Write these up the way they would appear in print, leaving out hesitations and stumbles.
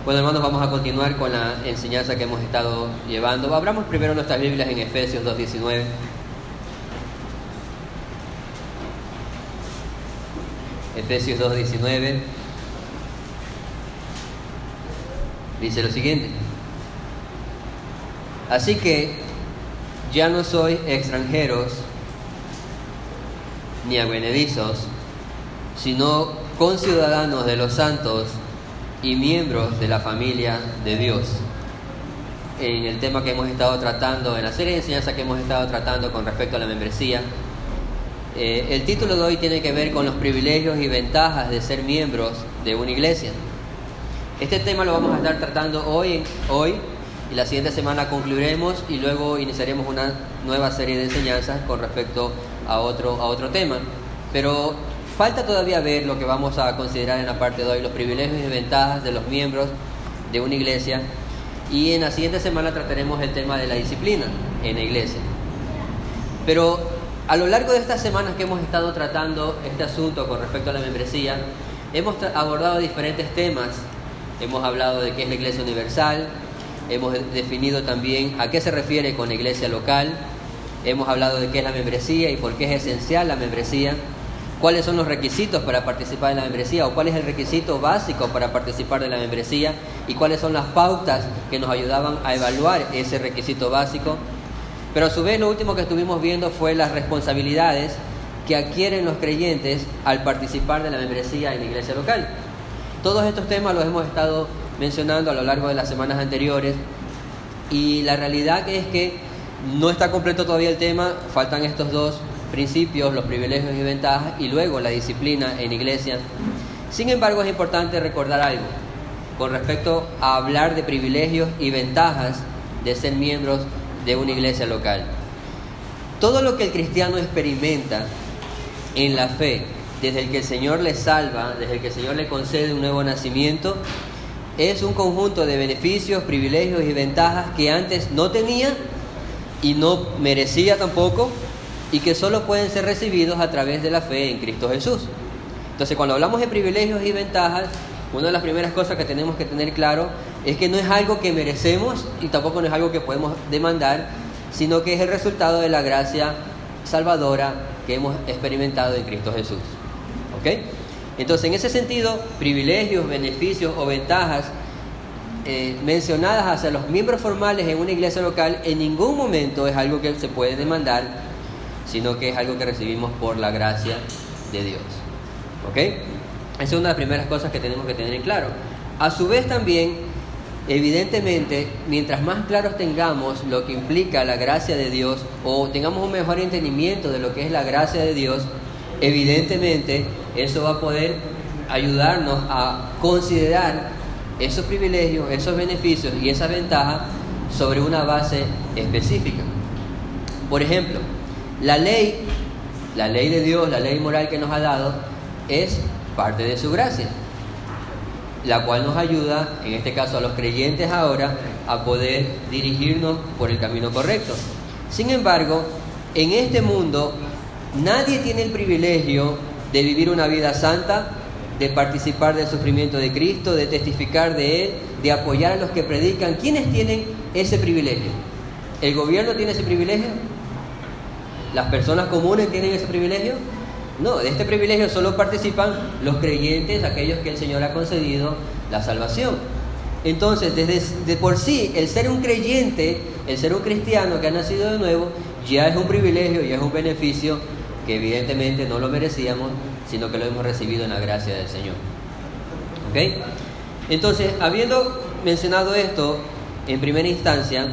Bueno, hermanos, vamos a continuar con la enseñanza que hemos estado llevando. Abramos primero nuestras Biblias en Efesios 2:19. Efesios 2:19 dice lo siguiente: así que ya no sois extranjeros ni advenedizos, sino conciudadanos de los santos y miembros de la familia de Dios. En el tema que hemos estado tratando, en la serie de enseñanzas que hemos estado tratando con respecto a la membresía, el título de hoy tiene que ver con los privilegios y ventajas de ser miembros de una iglesia. Este tema lo vamos a estar tratando hoy y la siguiente semana concluiremos y luego iniciaremos una nueva serie de enseñanzas con respecto a otro tema. Pero falta todavía ver lo que vamos a considerar en la parte de hoy, los privilegios y ventajas de los miembros de una iglesia. Y en la siguiente semana trataremos el tema de la disciplina en la iglesia. Pero a lo largo de estas semanas que hemos estado tratando este asunto con respecto a la membresía, hemos abordado diferentes temas. Hemos hablado de qué es la iglesia universal, hemos definido también a qué se refiere con la iglesia local, hemos hablado de qué es la membresía y por qué es esencial la membresía, cuáles son los requisitos para participar de la membresía o cuál es el requisito básico para participar de la membresía y cuáles son las pautas que nos ayudaban a evaluar ese requisito básico. Pero a su vez lo último que estuvimos viendo fue las responsabilidades que adquieren los creyentes al participar de la membresía en la iglesia local. Todos estos temas los hemos estado mencionando a lo largo de las semanas anteriores y la realidad es que no está completo todavía el tema, faltan estos dos principios, los privilegios y ventajas, y luego la disciplina en iglesia. Sin embargo, es importante recordar algo con respecto a hablar de privilegios y ventajas de ser miembros de una iglesia local. Todo lo que el cristiano experimenta en la fe, desde el que el Señor le salva, desde el que el Señor le concede un nuevo nacimiento, es un conjunto de beneficios, privilegios y ventajas que antes no tenía y no merecía tampoco, y que solo pueden ser recibidos a través de la fe en Cristo Jesús. Entonces, cuando hablamos de privilegios y ventajas, una de las primeras cosas que tenemos que tener claro es que no es algo que merecemos y tampoco no es algo que podemos demandar, sino que es el resultado de la gracia salvadora que hemos experimentado en Cristo Jesús. ¿Ok? Entonces, en ese sentido, privilegios, beneficios o ventajas mencionadas hacia los miembros formales en una iglesia local en ningún momento es algo que se puede demandar, sino que es algo que recibimos por la gracia de Dios. ¿Ok? Esa es una de las primeras cosas que tenemos que tener en claro. A su vez también, evidentemente, mientras más claros tengamos lo que implica la gracia de Dios o tengamos un mejor entendimiento de lo que es la gracia de Dios, evidentemente eso va a poder ayudarnos a considerar esos privilegios, esos beneficios y esas ventajas sobre una base específica. Por ejemplo, la ley de Dios, la ley moral que nos ha dado, es parte de su gracia, la cual nos ayuda, en este caso a los creyentes ahora, a poder dirigirnos por el camino correcto. Sin embargo, en este mundo, nadie tiene el privilegio de vivir una vida santa, de participar del sufrimiento de Cristo, de testificar de Él, de apoyar a los que predican. ¿Quiénes tienen ese privilegio? ¿El gobierno tiene ese privilegio? ¿Las personas comunes tienen ese privilegio? No, de este privilegio solo participan los creyentes, aquellos que el Señor ha concedido la salvación. Entonces, de por sí, el ser un creyente, el ser un cristiano que ha nacido de nuevo, ya es un privilegio, ya es un beneficio que evidentemente no lo merecíamos, sino que lo hemos recibido en la gracia del Señor. ¿Ok? Entonces, habiendo mencionado esto en primera instancia,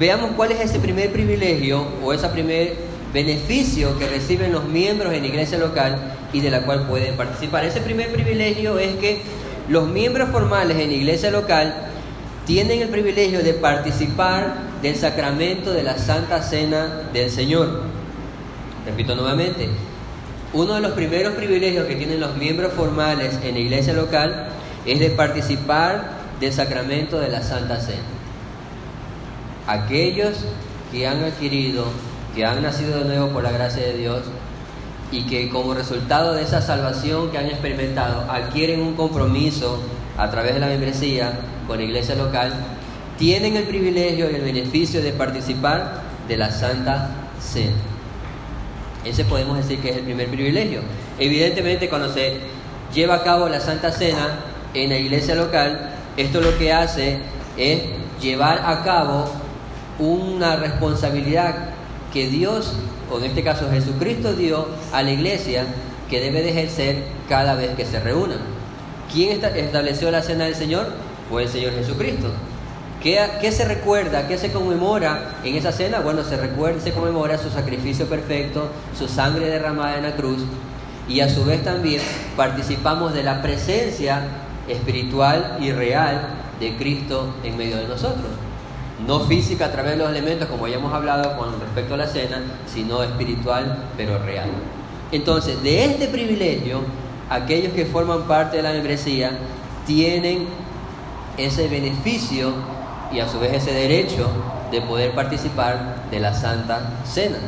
veamos cuál es ese primer privilegio o ese primer beneficio que reciben los miembros en la iglesia local y de la cual pueden participar. Ese primer privilegio es que los miembros formales en la iglesia local tienen el privilegio de participar del sacramento de la Santa Cena del Señor. Repito nuevamente, uno de los primeros privilegios que tienen los miembros formales en la iglesia local es de participar del sacramento de la Santa Cena. Aquellos que han adquirido, que han nacido de nuevo por la gracia de Dios, y que como resultado de esa salvación que han experimentado adquieren un compromiso a través de la membresía con la iglesia local, tienen el privilegio y el beneficio de participar de la Santa Cena. Ese podemos decir que es el primer privilegio. Evidentemente, cuando se lleva a cabo la Santa Cena en la iglesia local, esto lo que hace es llevar a cabo una responsabilidad que Dios, o en este caso Jesucristo, dio a la iglesia, que debe de ejercer cada vez que se reúnan. ¿Quién estableció la Cena del Señor? Fue el Señor Jesucristo. ¿Qué se recuerda? ¿Qué se conmemora en esa cena? Bueno, se recuerda y se conmemora su sacrificio perfecto, su sangre derramada en la cruz, y a su vez también participamos de la presencia espiritual y real de Cristo en medio de nosotros. No física a través de los elementos, como ya hemos hablado con respecto a la cena, sino espiritual pero real. Entonces, de este privilegio, aquellos que forman parte de la membresía tienen ese beneficio y a su vez ese derecho de poder participar de la Santa Cena.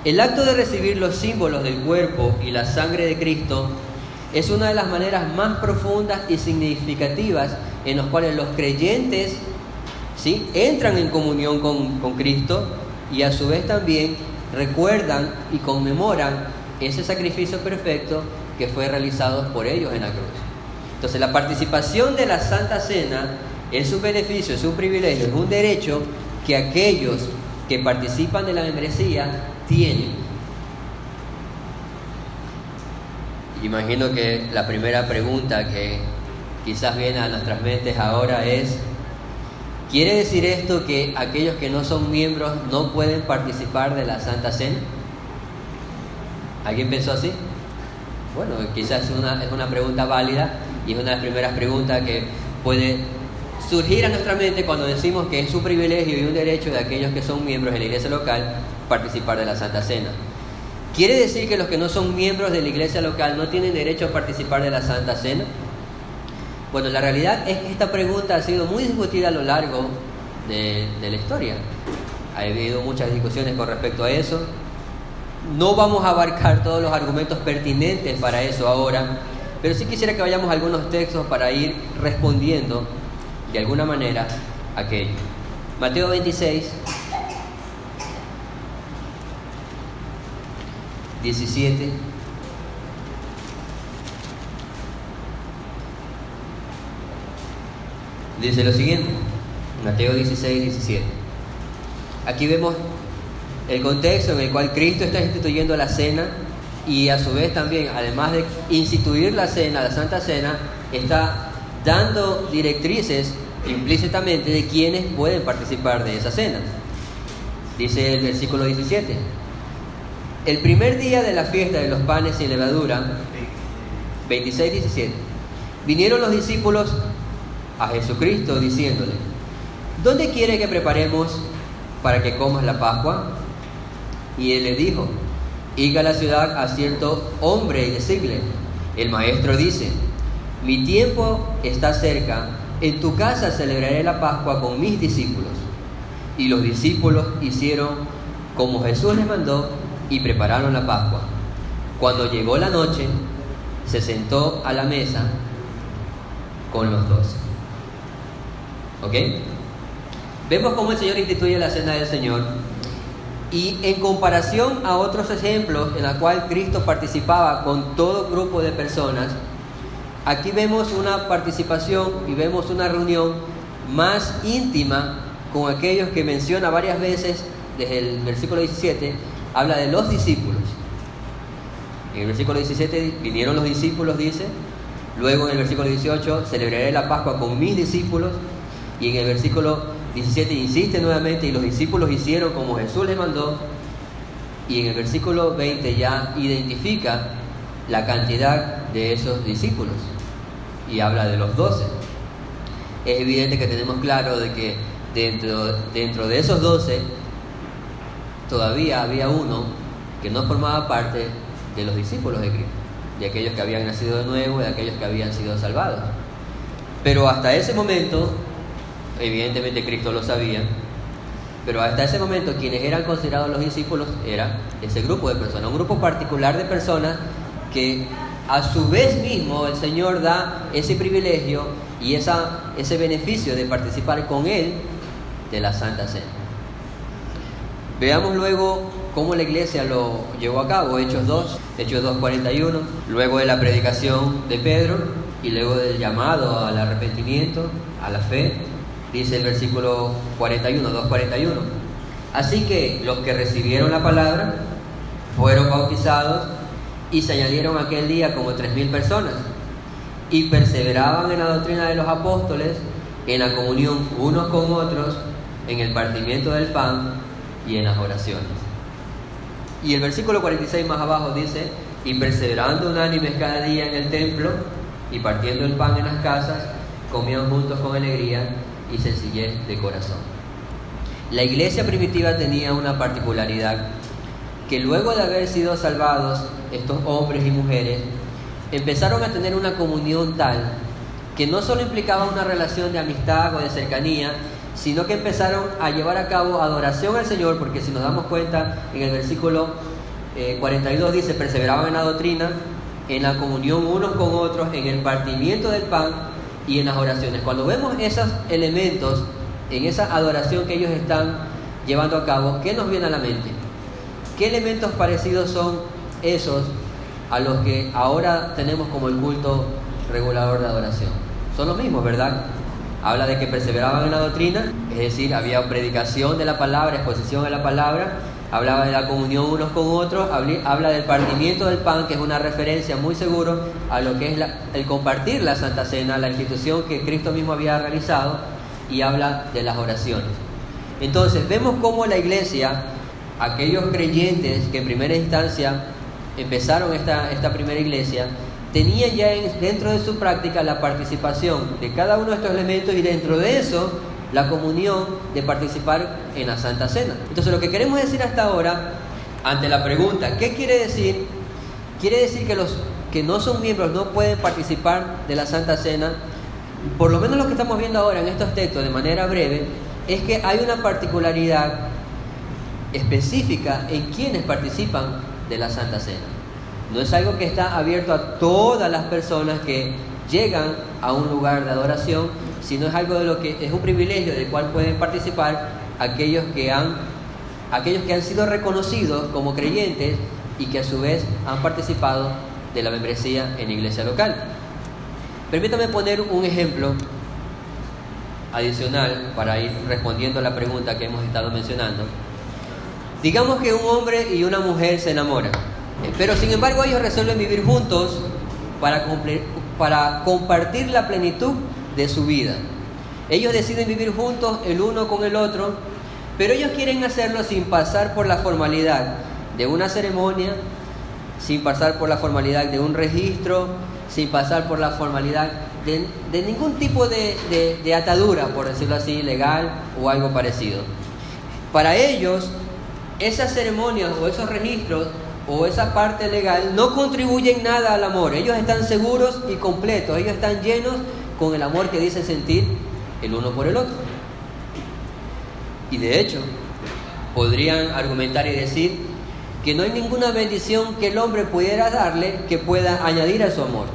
El acto de recibir los símbolos del cuerpo y la sangre de Cristo es una de las maneras más profundas y significativas en las cuales los creyentes, ¿sí?, entran en comunión con Cristo, y a su vez también recuerdan y conmemoran ese sacrificio perfecto que fue realizado por ellos en la cruz. Entonces, la participación de la Santa Cena es un beneficio, es un privilegio, es un derecho que aquellos que participan de la membresía tienen. Imagino que la primera pregunta que quizás viene a nuestras mentes ahora es: ¿quiere decir esto que aquellos que no son miembros no pueden participar de la Santa Cena? ¿Alguien pensó así? Bueno, quizás es una pregunta válida, y es una de las primeras preguntas que puede surgir a nuestra mente cuando decimos que es un privilegio y un derecho de aquellos que son miembros de la iglesia local participar de la Santa Cena. ¿Quiere decir que los que no son miembros de la iglesia local no tienen derecho a participar de la Santa Cena? Bueno, la realidad es que esta pregunta ha sido muy discutida a lo largo de la historia. Ha habido muchas discusiones con respecto a eso. No vamos a abarcar todos los argumentos pertinentes para eso ahora, pero sí quisiera que vayamos a algunos textos para ir respondiendo de alguna manera aquello. Mateo 26, 17. Dice lo siguiente, Mateo 16, 17. Aquí vemos el contexto en el cual Cristo está instituyendo la cena, y a su vez también, además de instituir la cena, la Santa Cena, está dando directrices implícitamente de quienes pueden participar de esa cena. Dice el versículo 17: el primer día de la fiesta de los panes sin levadura, 26, 17, vinieron los discípulos a Jesucristo diciéndole: ¿dónde quiere que preparemos para que comas la Pascua? Y él le dijo: id a la ciudad a cierto hombre y decidle: el maestro dice, mi tiempo está cerca, en tu casa celebraré la Pascua con mis discípulos. Y los discípulos hicieron como Jesús les mandó y prepararon la Pascua. Cuando llegó la noche, se sentó a la mesa con los 12. ¿Ok? Vemos cómo el Señor instituye la cena del Señor, y en comparación a otros ejemplos en los cuales Cristo participaba con todo grupo de personas, aquí vemos una participación y vemos una reunión más íntima con aquellos que menciona varias veces. Desde el versículo 17 habla de los discípulos. En el versículo 17 vinieron los discípulos, dice. Luego en el versículo 18 celebraré la Pascua con mis discípulos. Y en el versículo 17 insiste nuevamente: y los discípulos hicieron como Jesús les mandó. Y en el versículo 20 ya identifica la cantidad de esos discípulos y habla de los 12. Es evidente que tenemos claro de que dentro de esos 12 todavía había uno que no formaba parte de los discípulos de Cristo, de aquellos que habían nacido de nuevo, de aquellos que habían sido salvados. Pero hasta ese momento, evidentemente Cristo lo sabía, pero hasta ese momento quienes eran considerados los discípulos era ese grupo de personas, un grupo particular de personas que a su vez mismo el Señor da ese privilegio y ese beneficio de participar con Él de la Santa Cena. Veamos luego cómo la iglesia lo llevó a cabo. Hechos 2:41, luego de la predicación de Pedro y luego del llamado al arrepentimiento, a la fe, dice el versículo 2:41. Así que los que recibieron la palabra fueron bautizados y se añadieron aquel día como 3,000 personas y perseveraban en la doctrina de los apóstoles, en la comunión unos con otros, en el partimiento del pan y en las oraciones. Y el versículo 46 más abajo dice: y perseverando unánimes cada día en el templo y partiendo el pan en las casas, comían juntos con alegría y sencillez de corazón. La iglesia primitiva tenía una particularidad, que luego de haber sido salvados estos hombres y mujeres, empezaron a tener una comunión tal que no solo implicaba una relación de amistad o de cercanía, sino que empezaron a llevar a cabo adoración al Señor, porque si nos damos cuenta, en el versículo 42 dice: perseveraban en la doctrina, en la comunión unos con otros, en el partimiento del pan y en las oraciones. Cuando vemos esos elementos en esa adoración que ellos están llevando a cabo, ¿qué nos viene a la mente? ¿Qué elementos parecidos son esos a los que ahora tenemos como el culto regulador de adoración? Son los mismos, ¿verdad? Habla de que perseveraban en la doctrina, es decir, había predicación de la palabra, exposición de la palabra. Hablaba de la comunión unos con otros, habla del partimiento del pan, que es una referencia muy seguro a lo que es el compartir la Santa Cena, la institución que Cristo mismo había realizado, y habla de las oraciones. Entonces vemos cómo la iglesia, aquellos creyentes que en primera instancia empezaron esta primera iglesia, tenían ya dentro de su práctica la participación de cada uno de estos elementos, y dentro de eso la comunión de participar en la Santa Cena. Entonces lo que queremos decir hasta ahora, ante la pregunta ¿qué quiere decir? Quiere decir que los que no son miembros no pueden participar de la Santa Cena. Por lo menos lo que estamos viendo ahora en estos textos de manera breve es que hay una particularidad específica en quienes participan de la Santa Cena. No es algo que está abierto a todas las personas que llegan a un lugar de adoración, sino es algo de lo que es un privilegio del cual pueden participar aquellos que han sido reconocidos como creyentes y que a su vez han participado de la membresía en la iglesia local. Permítame poner un ejemplo adicional para ir respondiendo a la pregunta que hemos estado mencionando. Digamos que un hombre y una mujer se enamoran, pero sin embargo ellos resuelven vivir juntos para compartir la plenitud de su vida. Ellos deciden vivir juntos el uno con el otro, pero ellos quieren hacerlo sin pasar por la formalidad de una ceremonia, sin pasar por la formalidad de un registro, sin pasar por la formalidad de ningún tipo de atadura, por decirlo así, legal o algo parecido. Para ellos, esas ceremonias o esos registros o esa parte legal no contribuyen nada al amor. Ellos están seguros y completos, ellos están llenos con el amor que dicen sentir el uno por el otro. Y de hecho, podrían argumentar y decir que no hay ninguna bendición que el hombre pudiera darle que pueda añadir a su amor.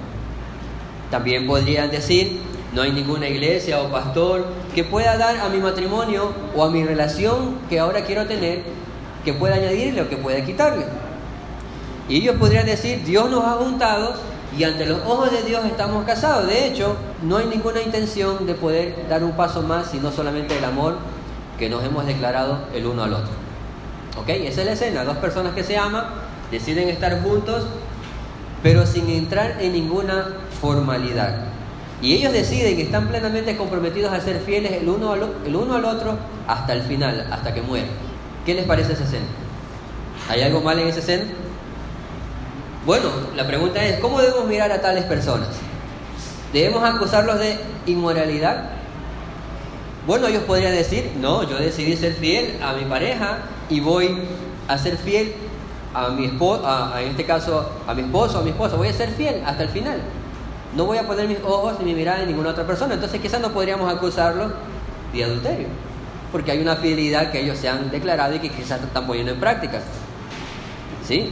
También podrían decir: no hay ninguna iglesia o pastor que pueda dar a mi matrimonio o a mi relación que ahora quiero tener, que pueda añadirle o que pueda quitarle. Y ellos podrían decir: Dios nos ha juntado y ante los ojos de Dios estamos casados. De hecho, no hay ninguna intención de poder dar un paso más, sino solamente el amor que nos hemos declarado el uno al otro. ¿Ok? Esa es la escena. Dos personas que se aman, deciden estar juntos, pero sin entrar en ninguna formalidad. Y ellos deciden que están plenamente comprometidos a ser fieles el uno al otro hasta el final, hasta que mueran. ¿Qué les parece esa escena? ¿Hay algo mal en esa escena? Bueno, la pregunta es: ¿cómo debemos mirar a tales personas? ¿Debemos acusarlos de inmoralidad? Bueno, ellos podrían decir: no, yo decidí ser fiel a mi pareja y voy a ser fiel a mi esposo, en este caso a mi esposo o a mi esposa. Voy a ser fiel hasta el final. No voy a poner mis ojos ni mi mirada en ninguna otra persona. Entonces quizás no podríamos acusarlos de adulterio. porque hay una fidelidad que ellos se han declarado y que quizás están poniendo en práctica. ¿Sí?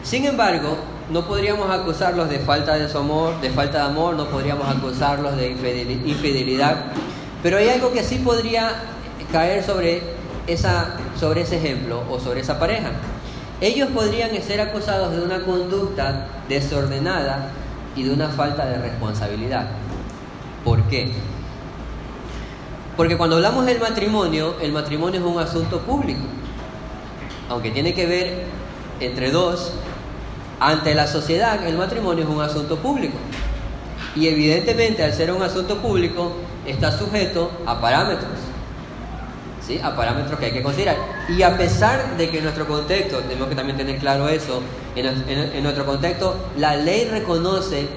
Sin embargo, no podríamos acusarlos de falta de su amor, de falta de amor, no podríamos acusarlos de infidelidad, pero hay algo que sí podría caer sobre ese ejemplo o sobre esa pareja. Ellos podrían ser acusados de una conducta desordenada y de una falta de responsabilidad. ¿Por qué? Porque cuando hablamos del matrimonio, el matrimonio es un asunto público. Aunque tiene que ver entre dos, ante la sociedad el matrimonio es un asunto público. Y evidentemente al ser un asunto público está sujeto a parámetros. ¿Sí? A parámetros que hay que considerar. Y a pesar de que en nuestro contexto, tenemos que también tener claro eso, en nuestro contexto la ley reconoce,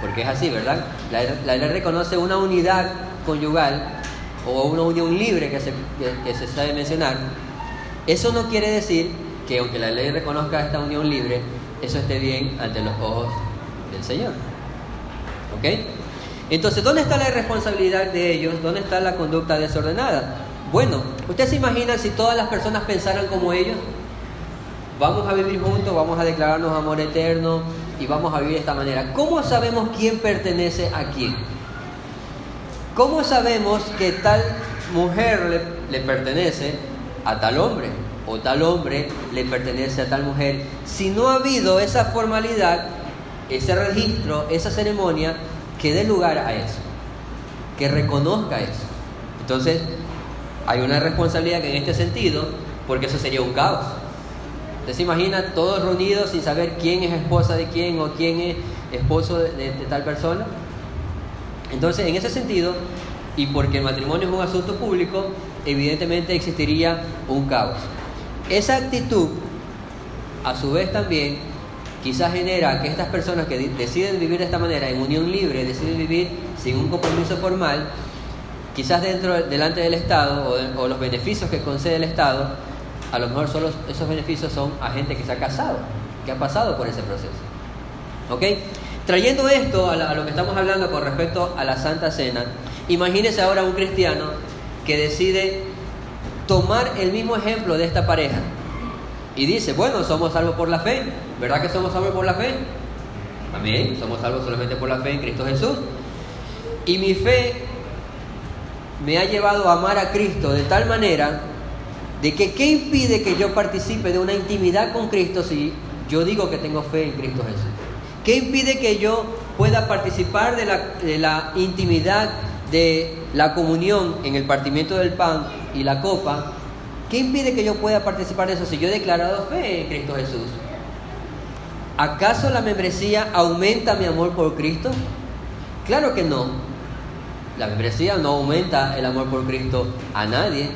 porque es así, ¿verdad? La ley reconoce una unidad conyugal o una unión libre que se sabe mencionar. Eso no quiere decir que aunque la ley reconozca esta unión libre, eso esté bien ante los ojos del Señor. ¿Ok? Entonces, ¿dónde está la irresponsabilidad de ellos? ¿Dónde está la conducta desordenada? Bueno, ¿usted se imagina si todas las personas pensaran como ellos? Vamos a vivir juntos, vamos a declararnos amor eterno y vamos a vivir de esta manera. ¿Cómo sabemos quién pertenece a quién? ¿Cómo sabemos que tal mujer le pertenece a tal hombre o tal hombre le pertenece a tal mujer si no ha habido esa formalidad, ese registro, esa ceremonia que dé lugar a eso, que reconozca eso? Entonces, hay una responsabilidad que en este sentido, porque eso sería un caos. ¿Usted se imagina todos reunidos sin saber quién es esposa de quién o quién es esposo de tal persona? Entonces, en ese sentido, y porque el matrimonio es un asunto público, evidentemente existiría un caos. Esa actitud, a su vez también, quizás genera que estas personas que deciden vivir de esta manera, en unión libre, deciden vivir sin un compromiso formal, quizás delante del Estado o los beneficios que concede el Estado, a lo mejor solo esos beneficios son a gente que se ha casado, que ha pasado por ese proceso. ¿Ok? Trayendo esto a lo que estamos hablando con respecto a la Santa Cena, imagínese ahora un cristiano que decide tomar el mismo ejemplo de esta pareja y dice, bueno, somos salvos por la fe. ¿Verdad que somos salvos por la fe? Amén. Somos salvos solamente por la fe en Cristo Jesús. Y mi fe me ha llevado a amar a Cristo de tal manera de que ¿qué impide que yo participe de una intimidad con Cristo si yo digo que tengo fe en Cristo Jesús? ¿Qué impide que yo pueda participar de la intimidad, de la comunión en el partimiento del pan y la copa? ¿Qué impide que yo pueda participar de eso si yo he declarado fe en Cristo Jesús? ¿Acaso la membresía aumenta mi amor por Cristo? Claro que no. La membresía no aumenta el amor por Cristo a nadie,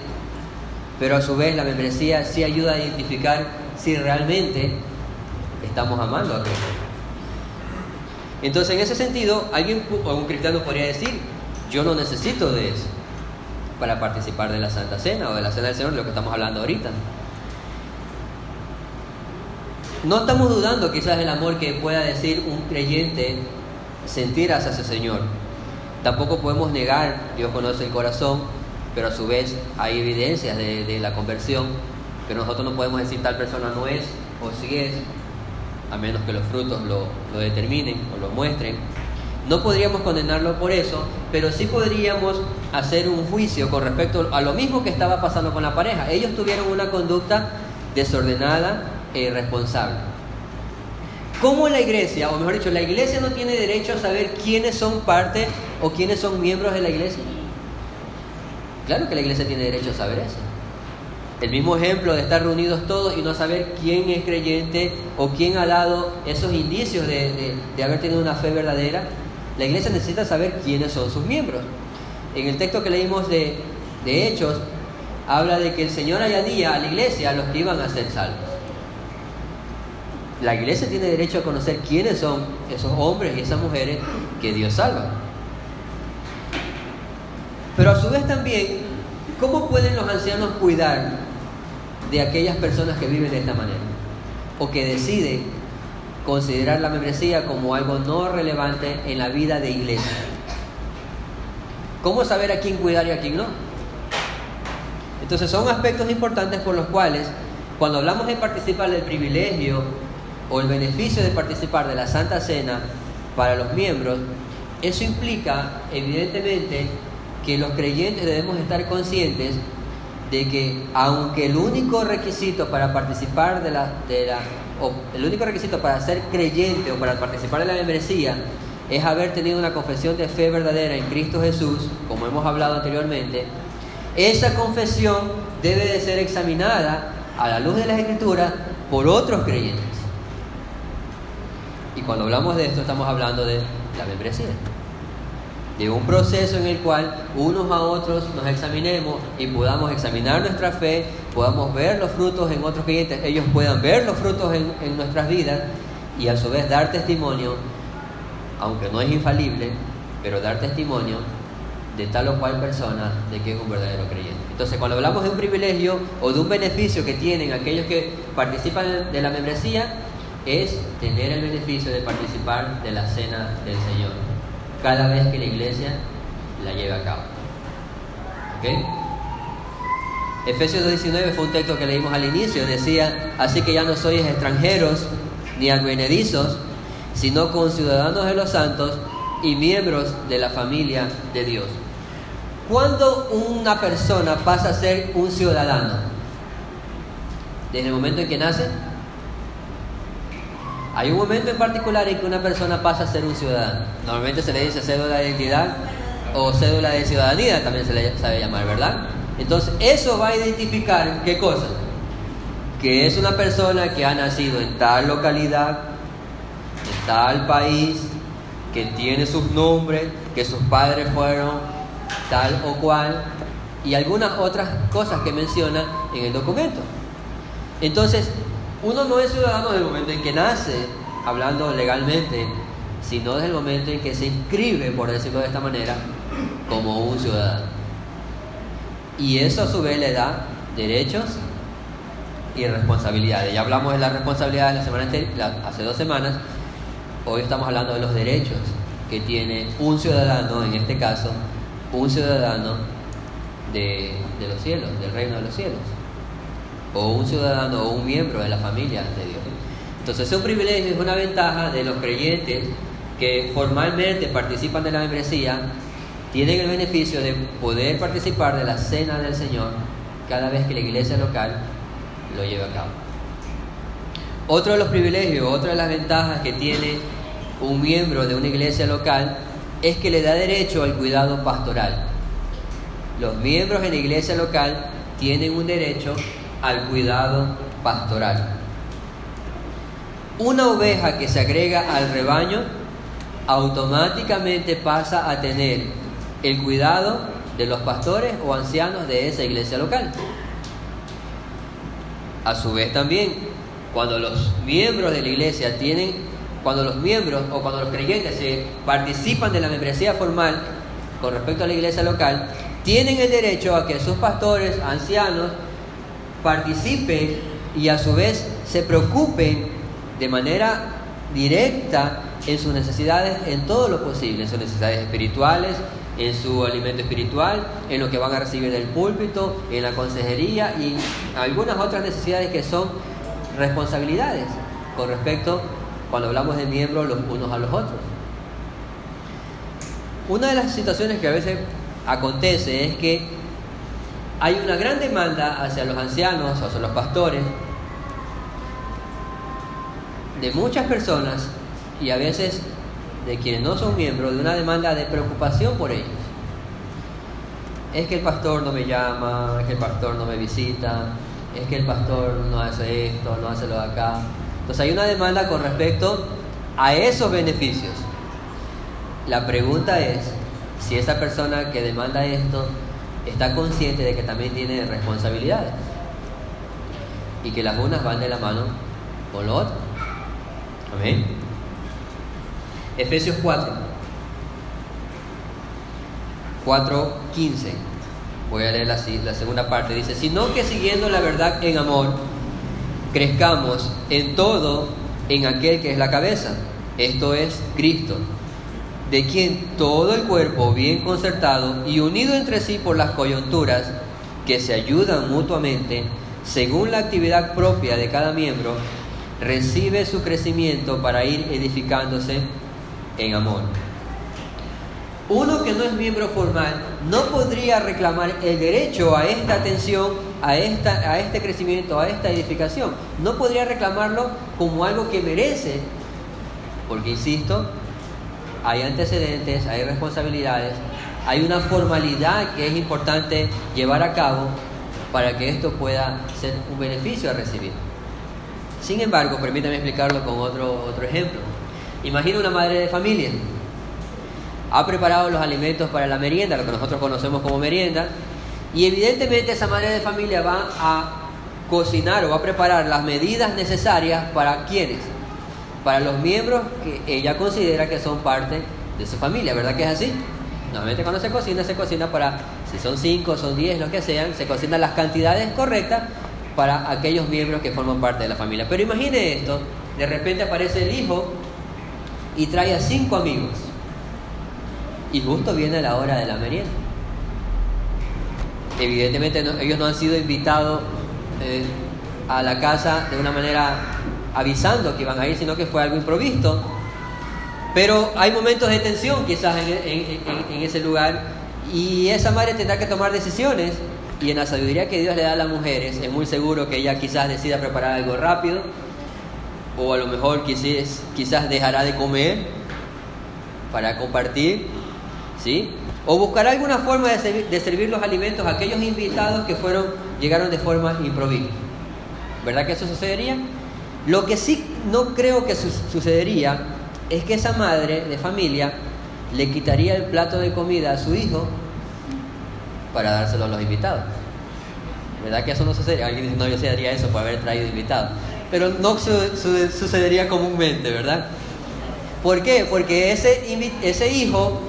pero a su vez la membresía sí ayuda a identificar si realmente estamos amando a Cristo. Entonces, en ese sentido, un cristiano podría decir, yo no necesito de eso para participar de la Santa Cena o de la Cena del Señor, de lo que estamos hablando ahorita. No estamos dudando quizás del amor que pueda decir un creyente sentir hacia ese Señor. Tampoco podemos negar, Dios conoce el corazón, pero a su vez hay evidencias de la conversión, pero nosotros no podemos decir tal persona no es o sí es, a menos que los frutos lo determinen o lo muestren. No podríamos condenarlo por eso, pero sí podríamos hacer un juicio con respecto a lo mismo que estaba pasando con la pareja. Ellos tuvieron una conducta desordenada e irresponsable. ¿Cómo la iglesia, o mejor dicho, la iglesia no tiene derecho a saber quiénes son parte o quiénes son miembros de la iglesia? Claro que la iglesia tiene derecho a saber eso. El mismo ejemplo de estar reunidos todos y no saber quién es creyente o quién ha dado esos indicios de haber tenido una fe verdadera. La iglesia necesita saber quiénes son sus miembros. En el texto que leímos de Hechos, habla de que el Señor añadía a la iglesia a los que iban a ser salvos. La iglesia tiene derecho a conocer quiénes son esos hombres y esas mujeres que Dios salva. Pero a su vez también, ¿cómo pueden los ancianos cuidar de aquellas personas que viven de esta manera? O que deciden considerar la membresía como algo no relevante en la vida de iglesia. ¿Cómo saber a quién cuidar y a quién no? Entonces son aspectos importantes por los cuales, cuando hablamos de participar del privilegio o el beneficio de participar de la Santa Cena para los miembros, eso implica evidentemente que los creyentes debemos estar conscientes de que aunque el único requisito para participar el único requisito para ser creyente o para participar de la membresía es haber tenido una confesión de fe verdadera en Cristo Jesús, como hemos hablado anteriormente, esa confesión debe de ser examinada a la luz de las Escrituras por otros creyentes. Y cuando hablamos de esto estamos hablando de la membresía, de un proceso en el cual unos a otros nos examinemos y podamos examinar nuestra fe, podamos ver los frutos en otros creyentes, ellos puedan ver los frutos en nuestras vidas y a su vez dar testimonio, aunque no es infalible, pero dar testimonio de tal o cual persona de que es un verdadero creyente. Entonces, cuando hablamos de un privilegio o de un beneficio que tienen aquellos que participan de la membresía, es tener el beneficio de participar de la cena del Señor cada vez que la iglesia la lleve a cabo. ¿Ok? Efesios 2:19 fue un texto que leímos al inicio. Decía: así que ya no sois extranjeros ni advenedizos, sino conciudadanos de los santos y miembros de la familia de Dios. ¿Cuándo una persona pasa a ser un ciudadano? ¿Desde el momento en que nace? Hay un momento en particular en que una persona pasa a ser un ciudadano. Normalmente se le dice cédula de identidad o cédula de ciudadanía, también se le sabe llamar, ¿verdad? Entonces eso va a identificar ¿qué cosa? Que es una persona que ha nacido en tal localidad, en tal país, que tiene sus nombres, que sus padres fueron tal o cual, y algunas otras cosas que menciona en el documento. Entonces, uno no es ciudadano desde el momento en que nace, hablando legalmente, sino desde el momento en que se inscribe, por decirlo de esta manera, como un ciudadano. Y eso a su vez le da derechos y responsabilidades. Ya hablamos de las responsabilidades hace 2 semanas. Hoy estamos hablando de los derechos que tiene un ciudadano, en este caso, un ciudadano de los cielos, del reino de los cielos, o un ciudadano o un miembro de la familia de Dios. Entonces es un privilegio, es una ventaja de los creyentes que formalmente participan de la membresía, tienen el beneficio de poder participar de la cena del Señor cada vez que la iglesia local lo lleve a cabo. Otro de los privilegios, otra de las ventajas que tiene un miembro de una iglesia local es que le da derecho al cuidado pastoral. Los miembros en la iglesia local tienen un derecho al cuidado pastoral. Una oveja que se agrega al rebaño automáticamente pasa a tener el cuidado de los pastores o ancianos de esa iglesia local. A su vez también, cuando los miembros de la iglesia cuando los creyentes se participan de la membresía formal con respecto a la iglesia local, tienen el derecho a que sus pastores, ancianos, participen y a su vez se preocupen de manera directa en sus necesidades, en todo lo posible, en sus necesidades espirituales, en su alimento espiritual, en lo que van a recibir del púlpito, en la consejería y algunas otras necesidades que son responsabilidades con respecto, cuando hablamos de miembros los unos a los otros. Una de las situaciones que a veces acontece es que hay una gran demanda hacia los ancianos, hacia los pastores, de muchas personas y a veces de quienes no son miembros, de una demanda de preocupación por ellos. Es que el pastor no me llama, es que el pastor no me visita, es que el pastor no hace esto, no hace lo de acá. Entonces hay una demanda con respecto a esos beneficios. La pregunta es si esa persona que demanda esto está consciente de que también tiene responsabilidades y que las unas van de la mano con lo otro. Amén. Efesios 4:15. Voy a leer la segunda parte. Dice: sino que siguiendo la verdad en amor, crezcamos en todo en aquel que es la cabeza, esto es Cristo, de quien todo el cuerpo bien concertado y unido entre sí por las coyunturas, que se ayudan mutuamente según la actividad propia de cada miembro, recibe su crecimiento para ir edificándose en amor. Uno que no es miembro formal no podría reclamar el derecho a esta atención, a este crecimiento, a esta edificación. No podría reclamarlo como algo que merece, porque insisto, hay antecedentes, hay responsabilidades, hay una formalidad que es importante llevar a cabo para que esto pueda ser un beneficio a recibir. Sin embargo, permítame explicarlo con otro ejemplo. Imagina una madre de familia. Ha preparado los alimentos para la merienda, lo que nosotros conocemos como merienda, y evidentemente esa madre de familia va a cocinar o va a preparar las medidas necesarias para ¿quiénes? Para los miembros que ella considera que son parte de su familia, ¿verdad que es así? Normalmente cuando se cocina para, si son 5, son 10, lo que sean, se cocinan las cantidades correctas para aquellos miembros que forman parte de la familia. Pero imagine esto, de repente aparece el hijo y trae a 5 amigos. Y justo viene la hora de la merienda. Evidentemente ellos no han sido invitados a la casa de una manera avisando que iban a ir, sino que fue algo improvisto. Pero hay momentos de tensión quizás en ese lugar, y esa madre tendrá que tomar decisiones, y en la sabiduría que Dios le da a las mujeres es muy seguro que ella quizás decida preparar algo rápido, o a lo mejor quizás dejará de comer para compartir, ¿sí? O buscará alguna forma de servir los alimentos a aquellos invitados que llegaron de forma improvista. ¿Verdad que eso sucedería? Lo que sí no creo que sucedería es que esa madre de familia le quitaría el plato de comida a su hijo para dárselo a los invitados. ¿Verdad que eso no sucedería? Alguien dice, no, yo sí haría eso por haber traído invitados. Pero no sucedería comúnmente, ¿verdad? ¿Por qué? Porque ese hijo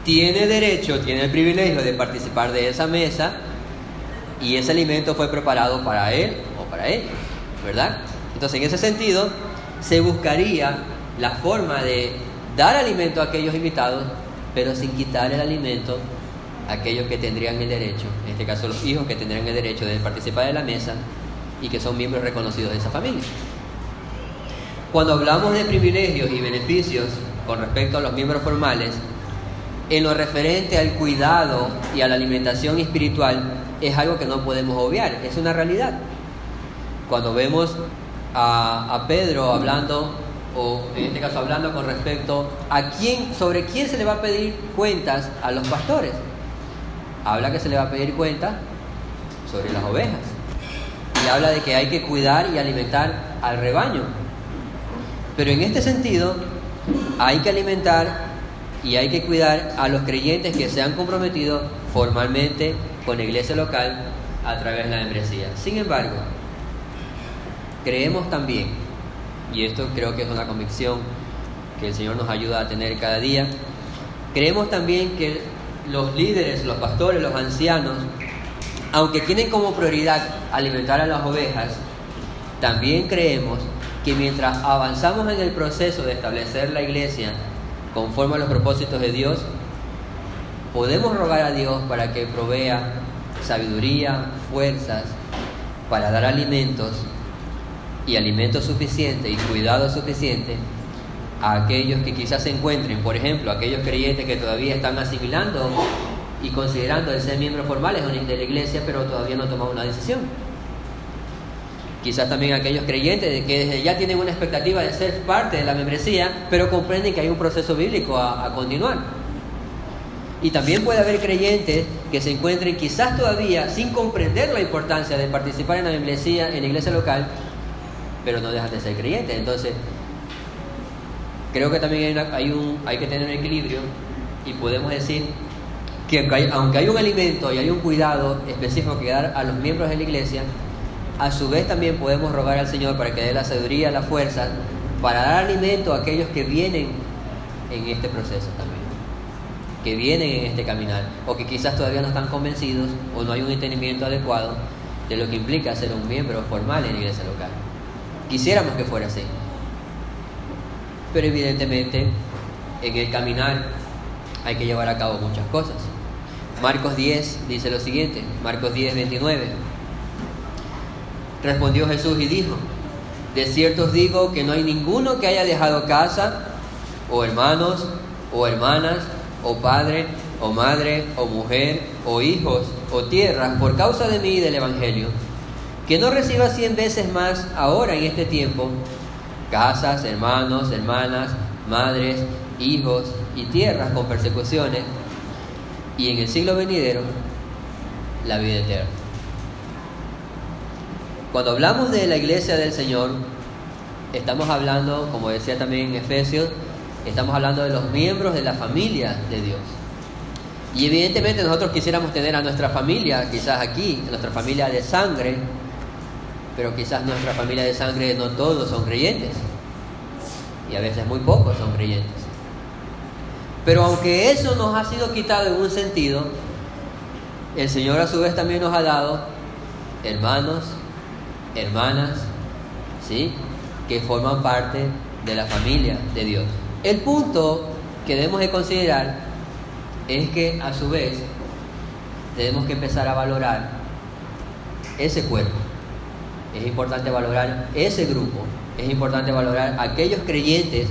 tiene el privilegio de participar de esa mesa, y ese alimento fue preparado para él o para ella, ¿verdad? Entonces, en ese sentido, se buscaría la forma de dar alimento a aquellos invitados, pero sin quitar el alimento a aquellos que tendrían el derecho, en este caso los hijos que tendrían el derecho de participar de la mesa y que son miembros reconocidos de esa familia. Cuando hablamos de privilegios y beneficios con respecto a los miembros formales, en lo referente al cuidado y a la alimentación espiritual, es algo que no podemos obviar, es una realidad. Cuando vemos a Pedro hablando, o en este caso hablando con respecto a sobre quién se le va a pedir cuentas a los pastores, habla que se le va a pedir cuentas sobre las ovejas, y habla de que hay que cuidar y alimentar al rebaño. Pero en este sentido, hay que alimentar y hay que cuidar a los creyentes que se han comprometido formalmente con la iglesia local a través de la membresía. Sin embargo, creemos también, y esto creo que es una convicción que el Señor nos ayuda a tener cada día, creemos también que los líderes, los pastores, los ancianos, aunque tienen como prioridad alimentar a las ovejas, también creemos que mientras avanzamos en el proceso de establecer la iglesia conforme a los propósitos de Dios, podemos rogar a Dios para que provea sabiduría, fuerzas para dar alimentos suficientes y cuidado suficiente a aquellos que quizás se encuentren, por ejemplo, aquellos creyentes que todavía están asimilando y considerando el ser miembros formales de la iglesia, pero todavía no han tomado una decisión. Quizás también aquellos creyentes que desde ya tienen una expectativa de ser parte de la membresía, pero comprenden que hay un proceso bíblico a continuar. Y también puede haber creyentes que se encuentren quizás todavía sin comprender la importancia de participar en la membresía en la iglesia local, pero no dejan de ser creyentes. Entonces, creo que también hay que tener un equilibrio, y podemos decir que aunque hay un alimento y hay un cuidado específico que dar a los miembros de la iglesia, a su vez también podemos rogar al Señor para que dé la sabiduría, la fuerza para dar alimento a aquellos que vienen en este proceso también, que vienen en este caminar, o que quizás todavía no están convencidos o no hay un entendimiento adecuado de lo que implica ser un miembro formal en la iglesia local. Quisiéramos que fuera así, pero evidentemente en el caminar hay que llevar a cabo muchas cosas. Marcos 10 dice lo siguiente, Marcos 10, 29. Respondió Jesús y dijo: de cierto os digo que no hay ninguno que haya dejado casa, o hermanos, o hermanas, o padre, o madre, o mujer, o hijos, o tierras, por causa de mí y del Evangelio, que no reciba 100 veces más ahora en este tiempo, casas, hermanos, hermanas, madres, hijos y tierras con persecuciones, y en el siglo venidero la vida eterna. Cuando hablamos de la iglesia del Señor, estamos hablando, como decía también en Efesios, estamos hablando de los miembros de la familia de Dios. Y evidentemente nosotros quisiéramos tener a nuestra familia, quizás aquí, nuestra familia de sangre, pero quizás nuestra familia de sangre no todos son creyentes, y a veces muy pocos son creyentes. Pero aunque eso nos ha sido quitado en un sentido, el Señor a su vez también nos ha dado hermanos, hermanas, ¿sí?, que forman parte de la familia de Dios. El punto que debemos de considerar es que a su vez tenemos que empezar a valorar ese cuerpo. Es importante valorar ese grupo, es importante valorar aquellos creyentes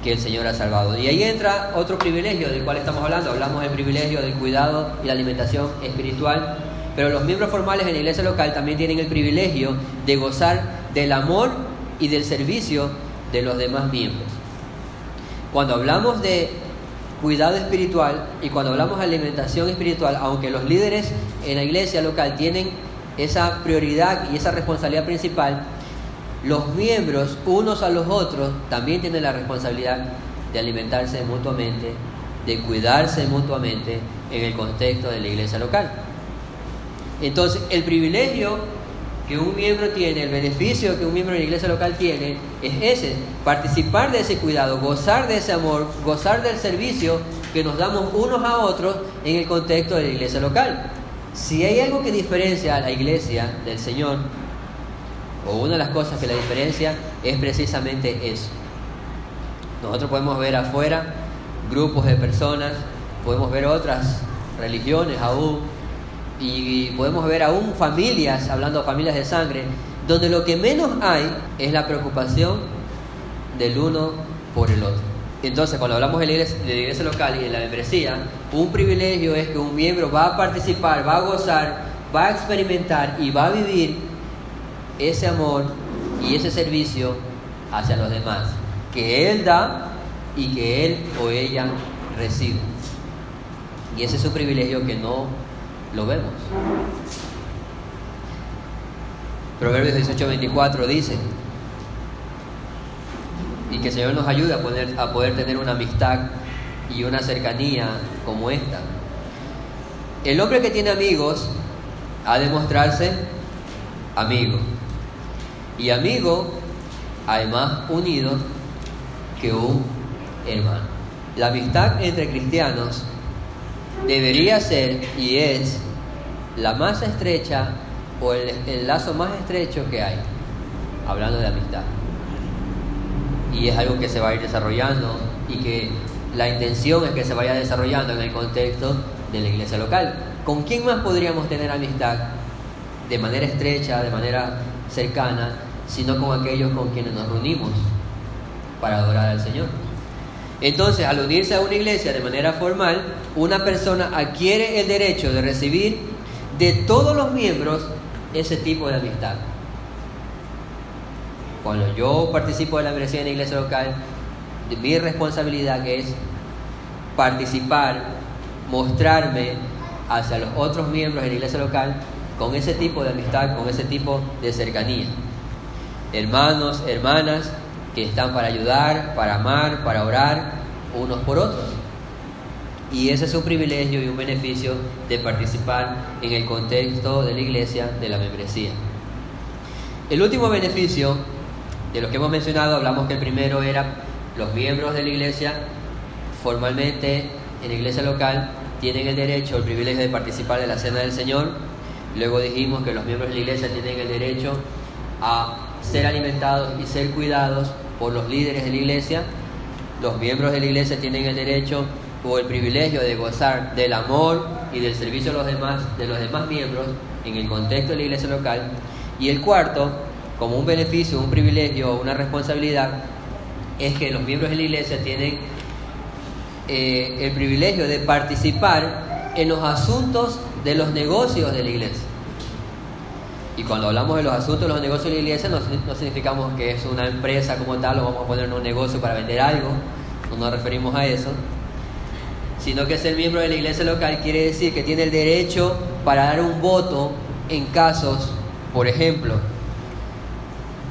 que el Señor ha salvado. Y ahí entra otro privilegio del cual estamos hablando. Hablamos del privilegio del cuidado y la alimentación espiritual, pero los miembros formales en la iglesia local también tienen el privilegio de gozar del amor y del servicio de los demás miembros. Cuando hablamos de cuidado espiritual y cuando hablamos de alimentación espiritual, aunque los líderes en la iglesia local tienen esa prioridad y esa responsabilidad principal, los miembros unos a los otros también tienen la responsabilidad de alimentarse mutuamente, de cuidarse mutuamente en el contexto de la iglesia local. Entonces, el privilegio que un miembro tiene, el beneficio que un miembro de la iglesia local tiene, es ese: participar de ese cuidado, gozar de ese amor, gozar del servicio que nos damos unos a otros en el contexto de la iglesia local. Si hay algo que diferencia a la iglesia del Señor, o una de las cosas que la diferencia, es precisamente eso. Nosotros podemos ver afuera grupos de personas, podemos ver otras religiones aún, y podemos ver aún familias, hablando de familias de sangre, donde lo que menos hay es la preocupación del uno por el otro. Entonces, cuando hablamos de la iglesia local y de la membresía, un privilegio es que un miembro va a participar, va a gozar, va a experimentar y va a vivir ese amor y ese servicio hacia los demás, que él da y que él o ella recibe. Y ese es un privilegio que no lo vemos. Proverbios 18:24 dice, y que el Señor nos ayude a poder tener una amistad y una cercanía como esta. El hombre que tiene amigos ha de mostrarse amigo, y amigo además unido que un hermano. La amistad entre cristianos debería ser y es la más estrecha, o el lazo más estrecho que hay, hablando de amistad. Y es algo que se va a ir desarrollando y que la intención es que se vaya desarrollando en el contexto de la iglesia local. ¿Con quién más podríamos tener amistad de manera estrecha, de manera cercana, sino con aquellos con quienes nos reunimos para adorar al Señor? Entonces, al unirse a una iglesia de manera formal, una persona adquiere el derecho de recibir de todos los miembros ese tipo de amistad. Cuando yo participo de la membresía en la iglesia local, mi responsabilidad es participar, mostrarme hacia los otros miembros de la iglesia local con ese tipo de amistad, con ese tipo de cercanía. Hermanos, hermanas que están para ayudar, para amar, para orar unos por otros. Y ese es un privilegio y un beneficio de participar en el contexto de la iglesia, de la membresía. El último beneficio de los que hemos mencionado, hablamos que el primero era los miembros de la iglesia formalmente en la iglesia local tienen el derecho, el privilegio de participar de la cena del Señor. Luego dijimos que los miembros de la iglesia tienen el derecho a ser alimentados y ser cuidados por los líderes de la iglesia. Los miembros de la iglesia tienen el derecho o el privilegio de gozar del amor y del servicio de los demás miembros en el contexto de la iglesia local. Y el cuarto, como un beneficio, un privilegio o una responsabilidad, es que los miembros de la iglesia tienen el privilegio de participar en los asuntos de los negocios de la iglesia. Y cuando hablamos de los asuntos de los negocios de la iglesia, no significamos que es una empresa como tal, o vamos a poner un negocio para vender algo, no nos referimos a eso, sino que ser miembro de la iglesia local quiere decir que tiene el derecho para dar un voto en casos, por ejemplo,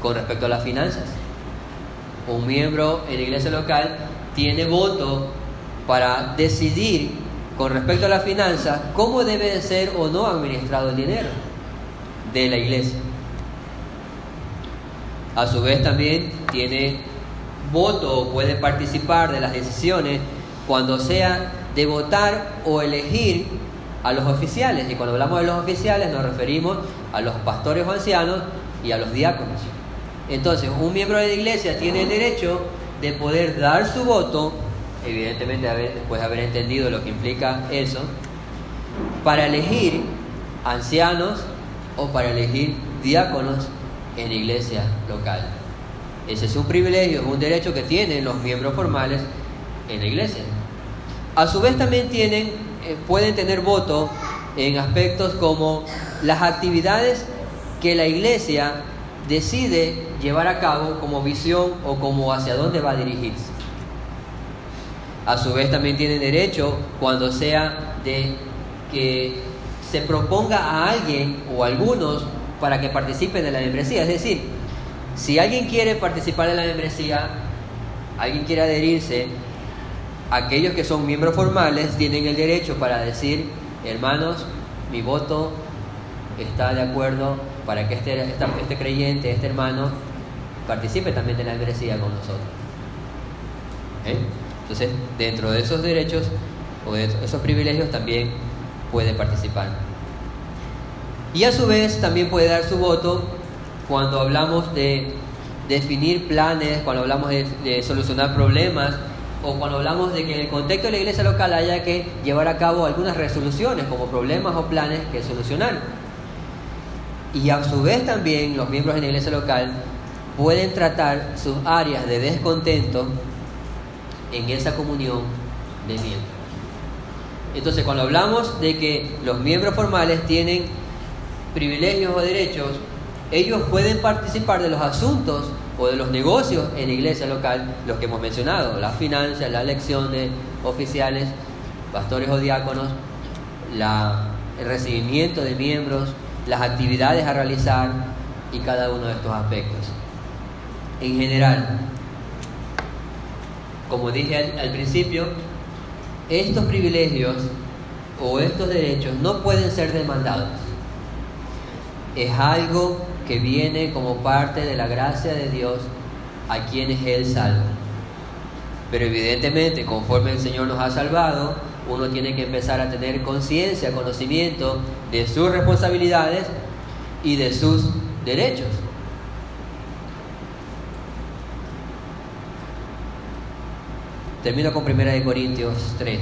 con respecto a las finanzas. Un miembro en la iglesia local tiene voto para decidir con respecto a las finanzas cómo debe de ser o no administrado el dinero de la iglesia. A su vez también tiene voto o puede participar de las decisiones cuando sea de votar o elegir a los oficiales. Y cuando hablamos de los oficiales nos referimos a los pastores o ancianos y a los diáconos. Entonces, un miembro de la iglesia tiene el derecho de poder dar su voto, evidentemente después de haber entendido lo que implica eso, para elegir ancianos o para elegir diáconos en la iglesia local. Ese es un privilegio, es un derecho que tienen los miembros formales en la iglesia. A su vez también pueden tener voto en aspectos como las actividades que la iglesia decide llevar a cabo como visión o como hacia dónde va a dirigirse. A su vez también tienen derecho cuando sea de que se proponga a alguien o a algunos para que participen de la membresía. Es decir, si alguien quiere participar de la membresía, alguien quiere adherirse, aquellos que son miembros formales tienen el derecho para decir: hermanos, mi voto está de acuerdo para que este creyente, este hermano, participe también de la membresía con nosotros. Entonces, dentro de esos derechos o de esos privilegios también puede participar. Y a su vez también puede dar su voto cuando hablamos de definir planes, cuando hablamos de solucionar problemas, o cuando hablamos de que en el contexto de la iglesia local haya que llevar a cabo algunas resoluciones como problemas o planes que solucionar. Y a su vez también los miembros de la iglesia local pueden tratar sus áreas de descontento en esa comunión de miembros. Entonces, cuando hablamos de que los miembros formales tienen privilegios o derechos, ellos pueden participar de los asuntos o de los negocios en la iglesia local, los que hemos mencionado: las finanzas, la elección de oficiales, pastores o diáconos, el recibimiento de miembros, las actividades a realizar y cada uno de estos aspectos. En general, como dije al principio, estos privilegios o estos derechos no pueden ser demandados. Es algo que viene como parte de la gracia de Dios a quienes Él salva. Pero evidentemente, conforme el Señor nos ha salvado, uno tiene que empezar a tener conciencia, conocimiento de sus responsabilidades y de sus derechos. Termino con 1 Corintios 3.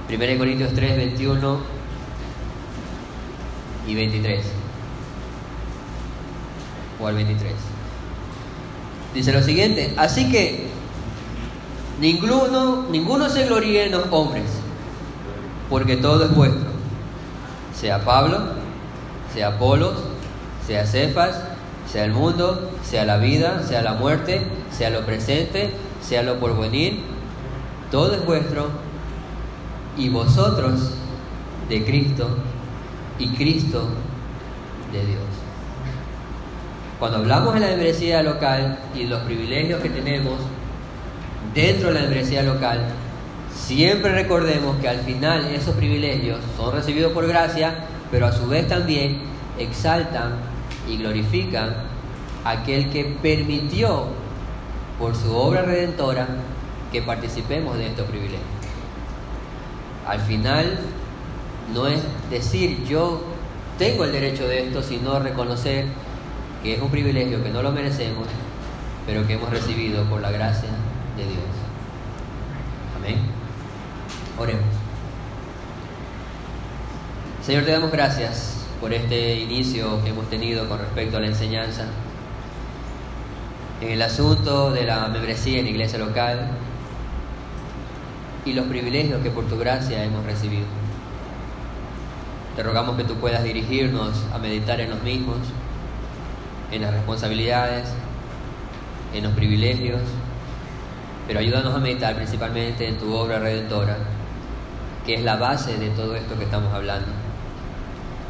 1 Corintios 3, 21 y 23. O al 23. Dice lo siguiente: así que ninguno se gloríe en los hombres, porque todo es vuestro, sea Pablo, sea Apolos, sea Cefas, sea el mundo, sea la vida, sea la muerte, sea lo presente, sea lo porvenir, todo es vuestro, y vosotros de Cristo, y Cristo de Dios. Cuando hablamos de la membresía local y los privilegios que tenemos dentro de la membresía local, siempre recordemos que al final esos privilegios son recibidos por gracia, pero a su vez también exaltan y glorifican a aquel que permitió por su obra redentora que participemos de estos privilegios. Al final no es decir yo tengo el derecho de esto, sino reconocer que es un privilegio, que no lo merecemos pero que hemos recibido por la gracia de Dios. Amén. Oremos. Señor, te damos gracias por este inicio que hemos tenido con respecto a la enseñanza en el asunto de la membresía en la iglesia local y los privilegios que por tu gracia hemos recibido. Te rogamos que tú puedas dirigirnos a meditar en los mismos, en las responsabilidades, en los privilegios, pero ayúdanos a meditar principalmente en tu obra redentora, que es la base de todo esto que estamos hablando.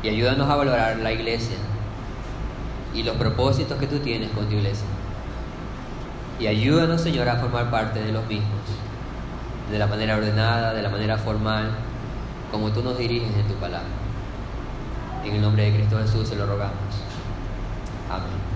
Y ayúdanos a valorar la iglesia y los propósitos que tú tienes con tu iglesia. Y ayúdanos, Señor, a formar parte de los mismos, de la manera ordenada, de la manera formal, como tú nos diriges en tu palabra. En el nombre de Cristo Jesús se lo rogamos. Amén.